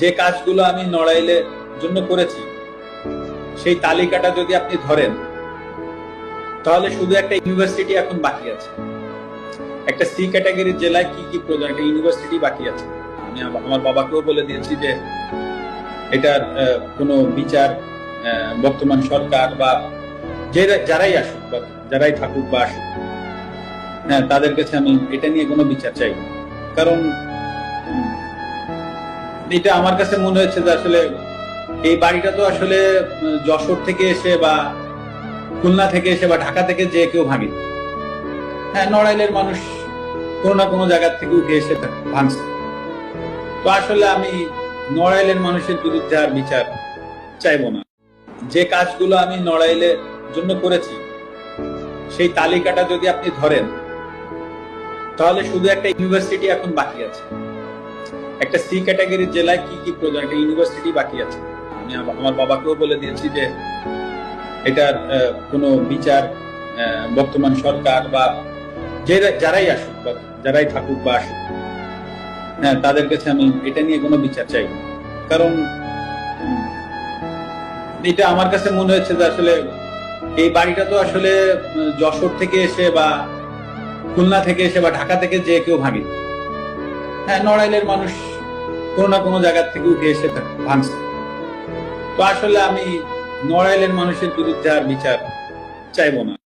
যে কাজগুলো আমি নড়াইলের জন্য করেছি সেই তালিকাটা যদি আপনি ধরেন তাহলে শুধু একটা ইউনিভার্সিটি এখন বাকি আছে। একটা সি ক্যাটাগরির জেলায় কি কি প্রয়োজন, একটা ইউনিভার্সিটি বাকি আছে। আমি আমার বাবাকেও বলে দিয়েছি যে এটার কোনো বিচার বর্তমান সরকার বা যারাই আসুক বা যারাই থাকুক বা আসুক, হ্যাঁ, তাদের কাছে আমি এটা নিয়ে কোনো বিচার চাই না। কারণ এটা আমার কাছে মনে হয়েছে যে আসলে এই বাড়িটা তো আসলে যশোর থেকে এসে বা খুলনা থেকে এসে বা ঢাকা থেকে যে কেউ ভাঙে। হ্যাঁ, নড়াইলের মানুষ কোনো না কোনো জায়গা থেকে উঠে এসে ভাঙছে। তো আসলে আমি নড়াইলের মানুষের বিরুদ্ধে আর বিচার চাইবো না। যে কাজগুলো আমি নড়াইলের জন্য করেছি সেই তালিকাটা যদি আপনি ধরেন তাহলে শুধু একটা ইউনিভার্সিটি এখন বাকি আছে। একটা সি ক্যাটাগরির জেলায় কি কি প্রয়োজন, একটা ইউনিভার্সিটি বাকি আছে। আমি আমার বাবাকেও বলে দিয়েছি যে এটার কোনো বিচার বর্তমান সরকার বা যারাই আসুক বা যারাই থাকুক বা আসুক, হ্যাঁ, তাদের কাছে আমি এটা নিয়ে কোনো বিচার চাই না। কারণ এটা আমার কাছে মনে হয়েছে যে আসলে এই বাড়িটা তো আসলে যশোর থেকে এসে বা খুলনা থেকে এসে বা ঢাকা থেকে যে কেউ ভাঙে। হ্যাঁ, নড়াইলের মানুষ কোনো না কোনো জায়গা থেকে উঠে এসে ভাঙছে। তো আসলে আমি নড়াইলের মানুষের বিরুদ্ধে আর বিচার চাইবো না।